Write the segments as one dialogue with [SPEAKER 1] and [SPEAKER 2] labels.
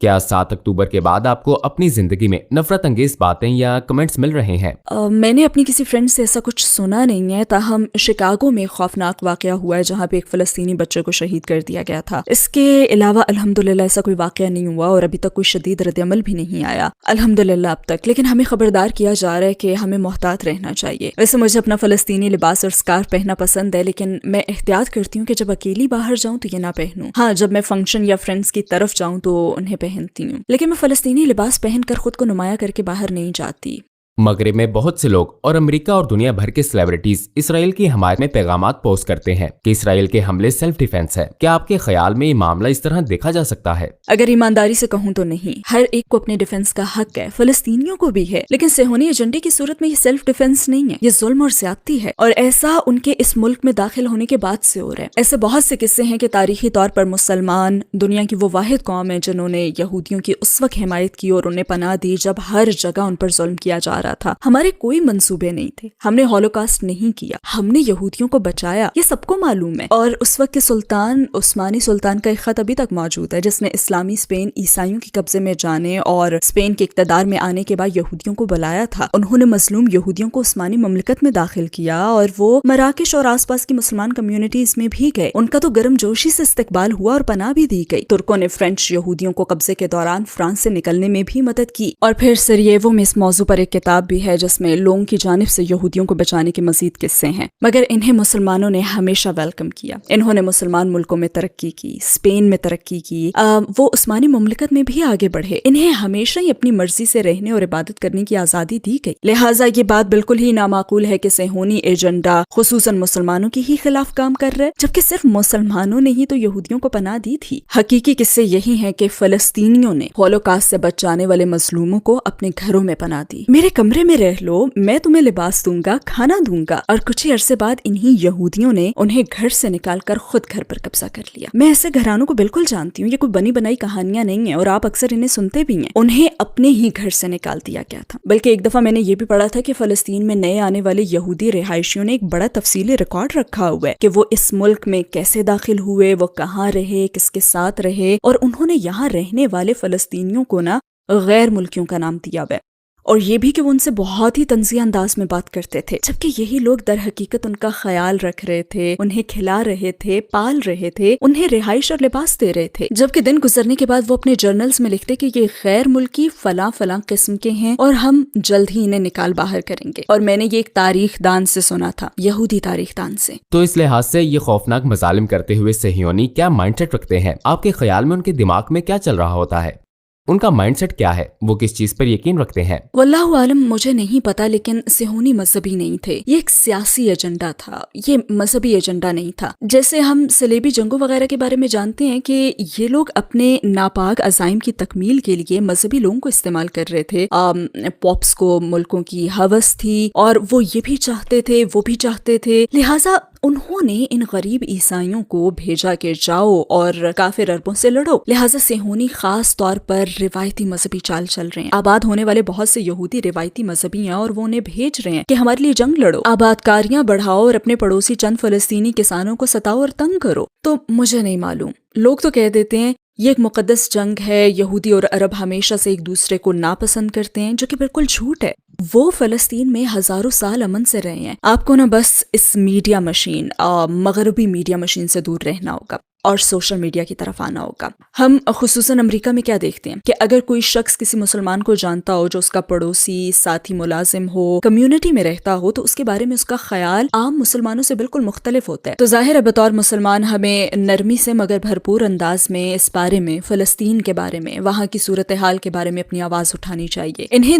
[SPEAKER 1] کیا 7 اکتوبر کے بعد آپ کو اپنی زندگی میں نفرت انگیز باتیں یا کمنٹس مل رہے ہیں؟
[SPEAKER 2] میں نے اپنی کسی فرینڈ سے ایسا کچھ سنا نہیں ہے، تاہم شکاگو میں خوفناک واقعہ ہوا ہے جہاں پہ ایک فلسطینی بچے کو شہید کر دیا گیا تھا۔ اس کے علاوہ الحمدللہ ایسا کوئی واقعہ نہیں ہوا اور ابھی تک کوئی شدید رد عمل بھی نہیں آیا الحمدللہ اب تک، لیکن ہمیں خبردار کیا جا رہا ہے کہ ہمیں محتاط رہنا چاہیے۔ ویسے مجھے اپنا فلسطینی لباس اور اسکارف پہننا پسند ہے، لیکن میں احتیاط کرتی ہوں کہ جب اکیلی باہر جاؤں تو یہ نہ پہنوں۔ ہاں، جب میں فنکشن یا فرینڈس کی طرف جاؤں تو انہیں پہنتی ہوں، لیکن میں فلسطینی لباس پہن کر خود کو نمایاں کر کے باہر نہیں جاتی۔
[SPEAKER 1] مغرب میں بہت سے لوگ اور امریکہ اور دنیا بھر کے سیلیبریٹیز اسرائیل کی حمایت میں پیغامات پوسٹ کرتے ہیں کہ اسرائیل کے حملے سیلف ڈیفenس ہے۔ کیا آپ کے خیال میں یہ معاملہ اس طرح دیکھا جا سکتا ہے؟
[SPEAKER 2] اگر ایمانداری سے کہوں تو نہیں، ہر ایک کو اپنے ڈیفنس کا حق ہے، فلسطینیوں کو بھی ہے، لیکن صہیونی ایجنڈے کی صورت میں یہ سیلف ڈیفنس نہیں ہے، یہ ظلم اور زیادتی ہے، اور ایسا ان کے اس ملک میں داخل ہونے کے بعد سے ہو رہا ہے۔ ایسے بہت سے قصے ہیں کہ تاریخی طور پر مسلمان دنیا کی وہ واحد قوم ہے جنہوں نے یہودیوں کی اس وقت حمایت کی اور انہیں پناہ دی جب ہر جگہ ان پر ظلم کیا جا رہا تھا۔ ہمارے کوئی منصوبے نہیں تھے، ہم نے ہولوکاسٹ نہیں کیا، ہم نے یہودیوں کو بچایا، یہ سب کو معلوم ہے۔ اور اس وقت کے سلطان، عثمانی سلطان کا ایک خط ابھی تک موجود ہے جس نے اسلامی اسپین عیسائیوں کے قبضے میں جانے اور اسپین کے اقتدار میں آنے کے بعد یہودیوں کو بلایا تھا۔ انہوں نے مظلوم یہودیوں کو عثمانی مملکت میں داخل کیا اور وہ مراکش اور آس پاس کی مسلمان کمیونٹیز میں بھی گئے، ان کا تو گرم جوشی سے استقبال ہوا اور پناہ بھی دی گئی۔ ترکوں نے فرینچ یہودیوں کو قبضے کے دوران فرانس سے نکلنے میں بھی مدد کی، اور پھر سرییوو میں اس موضوع پر ایک کتاب بھی ہے جس میں لوگوں کی جانب سے یہودیوں کو بچانے کے مزید قصے ہیں، مگر انہیں مسلمانوں نے ہمیشہ ویلکم کیا۔ انہوں نے مسلمان ملکوں میں ترقی کی، اسپین میں ترقی کی، وہ عثمانی مملکت میں بھی آگے بڑھے، انہیں ہمیشہ ہی اپنی مرضی سے رہنے اور عبادت کرنے کی آزادی دی گئی۔ لہٰذا یہ بات بالکل ہی نامعقول ہے کہ صہیونی ایجنڈا خصوصاً مسلمانوں کی ہی خلاف کام کر رہے، جبکہ صرف مسلمانوں نے ہی تو یہودیوں کو پناہ دی تھی۔ حقیقی قصے یہی ہیں کہ فلسطینیوں نے ہولوکاسٹ سے بچ جانے والے مظلوموں کو اپنے گھروں میں پناہ دی۔ میرے کمرے میں رہ لو، میں تمہیں لباس دوں گا، کھانا دوں گا، اور کچھ ہی عرصے بعد انہی یہودیوں نے انہیں گھر سے نکال کر خود گھر پر قبضہ کر لیا۔ میں ایسے گھرانوں کو بالکل جانتی ہوں، یہ کوئی بنی بنائی کہانیاں نہیں ہیں اور آپ اکثر انہیں سنتے بھی ہیں۔ انہیں اپنے ہی گھر سے نکال دیا گیا تھا۔ بلکہ ایک دفعہ میں نے یہ بھی پڑھا تھا کہ فلسطین میں نئے آنے والے یہودی رہائشیوں نے ایک بڑا تفصیلی ریکارڈ رکھا ہوا ہے کہ وہ اس ملک میں کیسے داخل ہوئے، وہ کہاں رہے، کس کے ساتھ رہے، اور انہوں نے یہاں رہنے والے فلسطینیوں کو غیر ملکیوں کا نام دیا ہوا ہے، اور یہ بھی کہ وہ ان سے بہت ہی طنزیہ انداز میں بات کرتے تھے، جبکہ یہی لوگ در حقیقت ان کا خیال رکھ رہے تھے، انہیں کھلا رہے تھے، پال رہے تھے، انہیں رہائش اور لباس دے رہے تھے۔ جبکہ دن گزرنے کے بعد وہ اپنے جرنلز میں لکھتے کہ یہ غیر ملکی فلاں فلاں قسم کے ہیں اور ہم جلد ہی انہیں نکال باہر کریں گے، اور میں نے یہ ایک تاریخ دان سے سنا تھا، یہودی تاریخ دان سے۔
[SPEAKER 1] تو اس لحاظ سے یہ خوفناک مظالم کرتے ہوئے صہیونی کیا مائنڈ سیٹ رکھتے ہیں؟ آپ کے خیال میں ان کے دماغ میں کیا چل رہا ہوتا ہے؟ ان کا مائنڈ سیٹ کیا ہے؟ وہ کس چیز پر یقین رکھتے ہیں؟
[SPEAKER 2] واللہ عالم، مجھے نہیں پتا، لیکن صہیونی مذہبی نہیں تھے، یہ ایک سیاسی ایجنڈا تھا، یہ مذہبی ایجنڈا نہیں تھا۔ جیسے ہم صلیبی جنگوں وغیرہ کے بارے میں جانتے ہیں کہ یہ لوگ اپنے ناپاک عزائم کی تکمیل کے لیے مذہبی لوگوں کو استعمال کر رہے تھے۔ پاپس کو ملکوں کی ہوس تھی اور وہ یہ بھی چاہتے تھے، وہ بھی چاہتے تھے، لہٰذا انہوں نے ان غریب عیسائیوں کو بھیجا کہ جاؤ اور کافر عربوں سے لڑو۔ لہٰذا صہیونی خاص طور پر روایتی مذہبی چال چل رہے ہیں۔ آباد ہونے والے بہت سے یہودی روایتی مذہبی ہیں اور وہ انہیں بھیج رہے ہیں کہ ہمارے لیے جنگ لڑو، آباد کاریاں بڑھاؤ اور اپنے پڑوسی چند فلسطینی کسانوں کو ستاؤ اور تنگ کرو۔ تو مجھے نہیں معلوم، لوگ تو کہہ دیتے ہیں یہ ایک مقدس جنگ ہے، یہودی اور عرب ہمیشہ سے ایک دوسرے کو ناپسند کرتے ہیں، جو کہ بالکل جھوٹ ہے۔ وہ فلسطین میں ہزاروں سال امن سے رہے ہیں۔ آپ کو بس اس میڈیا مشین، مغربی میڈیا مشین سے دور رہنا ہوگا اور سوشل میڈیا کی طرف آنا ہوگا۔ ہم خصوصاً امریکہ میں کیا دیکھتے ہیں کہ اگر کوئی شخص کسی مسلمان کو جانتا ہو جو اس کا پڑوسی، ساتھی، ملازم ہو، کمیونٹی میں رہتا ہو، تو اس کے بارے میں اس کا خیال عام مسلمانوں سے بالکل مختلف ہوتا ہے۔ تو ظاہر ہے بطور مسلمان ہمیں نرمی سے مگر بھرپور انداز میں اس بارے میں، فلسطین کے بارے میں، وہاں کی صورتحال کے بارے میں اپنی آواز اٹھانی چاہیے۔ انہیں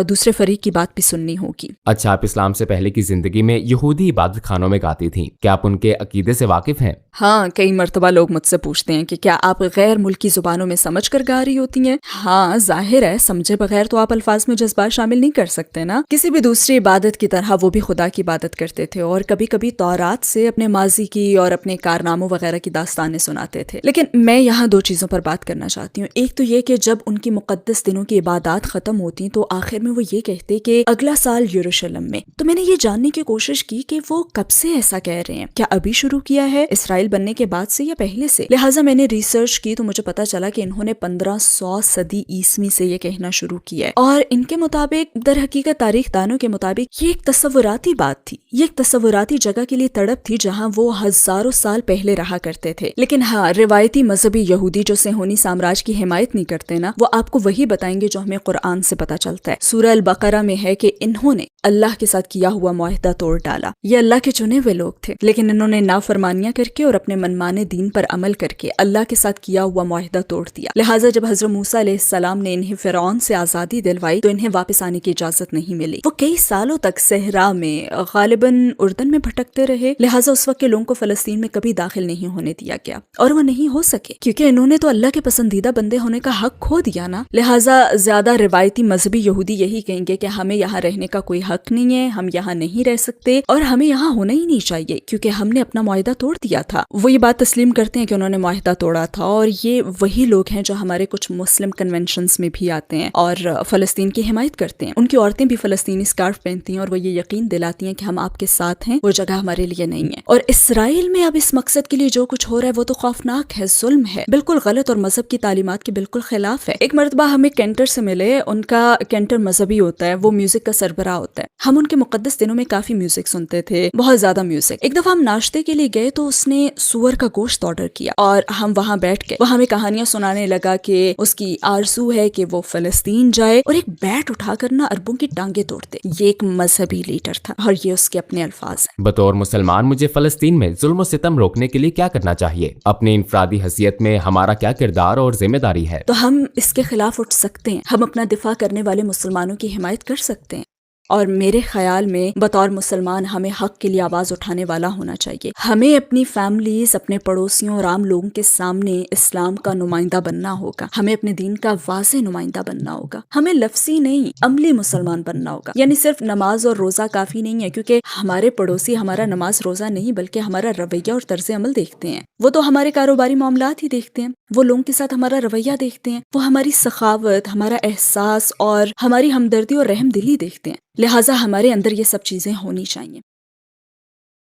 [SPEAKER 2] دوسرے فریق کی بات بھی سننی ہوگی۔
[SPEAKER 1] اچھا، آپ اسلام سے پہلے کی زندگی میں یہودی عبادت خانوں میں گاتی تھیں، کیا آپ ان کے عقیدے سے واقف ہیں؟
[SPEAKER 2] ہاں، کئی مرتبہ لوگ مجھ سے پوچھتے ہیں کہ کیا آپ غیر ملکی زبانوں میں سمجھ کر گا رہی ہوتی ہیں؟ ہاں، ظاہر ہے، سمجھے بغیر تو آپ الفاظ میں جذبات شامل نہیں کر سکتے نا۔ کسی بھی دوسری عبادت کی طرح وہ بھی خدا کی عبادت کرتے تھے اور کبھی کبھی تورات سے اپنے ماضی کی اور اپنے کارناموں وغیرہ کی داستانیں سناتے تھے۔ لیکن میں یہاں دو چیزوں پر بات کرنا چاہتی ہوں۔ ایک تو یہ کہ جب ان کی مقدس دنوں کی عبادات ختم ہوتی تو آخر میں وہ یہ کہتے کہ اگلا سال یروشلم میں۔ تو میں نے یہ جاننے کی کوشش کی کہ وہ کب سے ایسا کہہ رہے ہیں، کیا ابھی شروع کیا ہے؟ اسرائیل بننے کے کے بعد سے یا پہلے سے؟ لہٰذا میں نے ریسرچ کی تو مجھے پتا چلا کہ انہوں نے 1500 صدی عیسوی سے یہ کہنا شروع کیا ہے، اور ان کے مطابق در حقیقت تاریخ دانوں کے مطابق یہ ایک تصوراتی بات تھی، یہ ایک تصوراتی جگہ کے لیے تڑپ تھی جہاں وہ ہزاروں سال پہلے رہا کرتے تھے۔ لیکن ہاں، روایتی مذہبی یہودی جو صہیونی سامراج کی حمایت نہیں کرتے نا، وہ آپ کو وہی بتائیں گے جو ہمیں قرآن سے پتا چلتا ہے۔ سورہ البقرہ میں ہے کہ انہوں نے اللہ کے ساتھ کیا ہوا معاہدہ توڑ ڈالا۔ یہ اللہ کے چنے ہوئے لوگ تھے، لیکن انہوں نے نافرمانیاں کر کے اور اپنے منمانے دین پر عمل کر کے اللہ کے ساتھ کیا ہوا معاہدہ توڑ دیا۔ لہٰذا جب حضرت موسیٰ علیہ السلام نے انہیں فرعون سے آزادی دلوائی تو انہیں واپس آنے کی اجازت نہیں ملی۔ وہ کئی سالوں تک صحرا میں، غالباً اردن میں بھٹکتے رہے۔ لہٰذا اس وقت کے لوگوں کو فلسطین میں کبھی داخل نہیں ہونے دیا گیا، اور وہ نہیں ہو سکے کیونکہ انہوں نے تو اللہ کے پسندیدہ بندے ہونے کا حق کھو دیا نا۔ لہٰذا زیادہ روایتی مذہبی یہودی یہی کہیں گے کہ ہمیں یہاں رہنے کا کوئی حق نہیں ہے، ہم یہاں نہیں رہ سکتے، اور ہمیں یہاں ہونا ہی نہیں چاہیے کیونکہ ہم نے اپنا معاہدہ توڑ دیا تھا۔ وہ یہ بات تسلیم کرتے ہیں کہ انہوں نے معاہدہ توڑا تھا، اور یہ وہی لوگ ہیں جو ہمارے کچھ مسلم کنونشنز میں بھی آتے ہیں اور فلسطین کی حمایت کرتے ہیں۔ ان کی عورتیں بھی فلسطینی اسکارف پہنتی ہیں اور وہ یہ یقین دلاتی ہیں کہ ہم آپ کے ساتھ ہیں، وہ جگہ ہمارے لیے نہیں ہے۔ اور اسرائیل میں اب اس مقصد کے لیے جو کچھ ہو رہا ہے وہ تو خوفناک ہے، ظلم ہے، بالکل غلط اور مذہب کی تعلیمات کے بالکل خلاف ہے۔ ایک مرتبہ ہمیں کینٹر سے ملے، ان کا کینٹر مذہبی ہوتا ہے، وہ میوزک کا سربراہ ہوتا ہے۔ ہم ان کے مقدس دنوں میں کافی میوزک سنتے تھے، بہت زیادہ میوزک۔ ایک دفعہ ہم ناشتے کے لیے گئے تو اس نے سور کا گوشت آرڈر کیا اور ہم وہاں بیٹھ گئے۔ وہ ہمیں کہانیاں سنانے لگا کہ اس کی آرزو ہے کہ وہ فلسطین جائے اور ایک بیٹ اٹھا کر نا اربوں کی ٹانگیں توڑ دے۔ یہ ایک مذہبی لیڈر تھا اور یہ اس کے اپنے الفاظ ہیں۔
[SPEAKER 1] بطور مسلمان مجھے فلسطین میں ظلم و ستم روکنے کے لیے کیا کرنا چاہیے؟ اپنی انفرادی حیثیت میں ہمارا کیا کردار اور ذمہ داری ہے؟
[SPEAKER 2] تو ہم اس کے خلاف اٹھ سکتے ہیں، ہم اپنا دفاع کرنے والے مسلمانوں کی حمایت کر سکتے ہیں، اور میرے خیال میں بطور مسلمان ہمیں حق کے لیے آواز اٹھانے والا ہونا چاہیے۔ ہمیں اپنی فیملیز، اپنے پڑوسیوں اور عام لوگوں کے سامنے اسلام کا نمائندہ بننا ہوگا، ہمیں اپنے دین کا واضح نمائندہ بننا ہوگا، ہمیں لفظی نہیں عملی مسلمان بننا ہوگا۔ یعنی صرف نماز اور روزہ کافی نہیں ہے، کیونکہ ہمارے پڑوسی ہمارا نماز روزہ نہیں بلکہ ہمارا رویہ اور طرز عمل دیکھتے ہیں، وہ تو ہمارے کاروباری معاملات ہی دیکھتے ہیں، وہ لوگوں کے ساتھ ہمارا رویہ دیکھتے ہیں، وہ ہماری سخاوت، ہمارا احساس اور ہماری ہمدردی اور رحم دلی دیکھتے ہیں۔ لہٰذا ہمارے اندر یہ سب چیزیں ہونی چاہیے،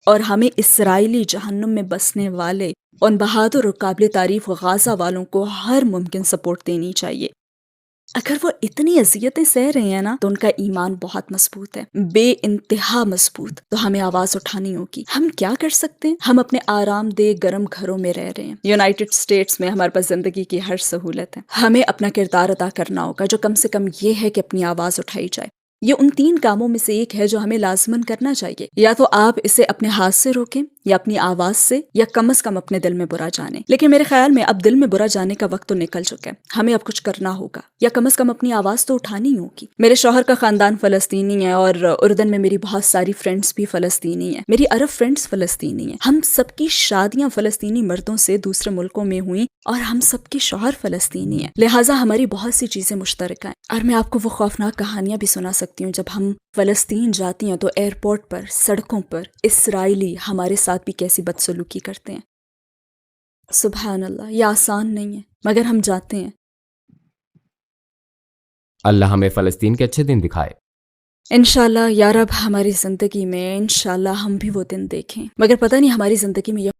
[SPEAKER 2] اور ہمیں اسرائیلی جہنم میں بسنے والے ان بہادر اور قابل تعریف غازہ والوں کو ہر ممکن سپورٹ دینی چاہیے۔ اگر وہ اتنی اذیتیں سہ رہے ہیں نا تو ان کا ایمان بہت مضبوط ہے، بے انتہا مضبوط، تو ہمیں آواز اٹھانی ہوگی۔ ہم کیا کر سکتے ہیں؟ ہم اپنے آرام دہ گرم گھروں میں رہ رہے ہیں، یونائٹڈ اسٹیٹس میں ہمارے پاس زندگی کی ہر سہولت ہے۔ ہمیں اپنا کردار ادا کرنا ہوگا جو کم سے کم یہ ہے کہ اپنی آواز اٹھائی جائے۔ یہ ان 3 کاموں میں سے ایک ہے جو ہمیں لازماً کرنا چاہیے، یا تو آپ اسے اپنے ہاتھ سے روکیں، یا اپنی آواز سے، یا کم از کم اپنے دل میں برا جانیں۔ لیکن میرے خیال میں اب دل میں برا جانے کا وقت تو نکل چکا ہے، ہمیں اب کچھ کرنا ہوگا، یا کم از کم اپنی آواز تو اٹھانی ہوگی۔ میرے شوہر کا خاندان فلسطینی ہے، اور اردن میں میری بہت ساری فرینڈز بھی فلسطینی ہیں، میری عرب فرینڈز فلسطینی ہیں۔ ہم سب کی شادیاں فلسطینی مردوں سے دوسرے ملکوں میں ہوئیں، اور ہم سب کے شوہر فلسطینی ہیں، لہٰذا ہماری بہت سی چیزیں مشترکہ ہیں۔ اور میں آپ کو وہ خوفناک کہانیاں بھی سنا سکتی ہوں، جب ہم فلسطین جاتی ہیں تو ایئرپورٹ پر، سڑکوں پر اسرائیلی ہمارے ساتھ بھی کیسی بدسلوکی کرتے ہیں۔ سبحان اللہ، یہ آسان نہیں ہے مگر ہم جاتے ہیں۔
[SPEAKER 1] اللہ ہمیں فلسطین کے اچھے دن دکھائے۔
[SPEAKER 2] انشاءاللہ یا رب، ہماری زندگی میں انشاءاللہ ہم بھی وہ دن دیکھیں، مگر پتہ نہیں ہماری زندگی میں یہ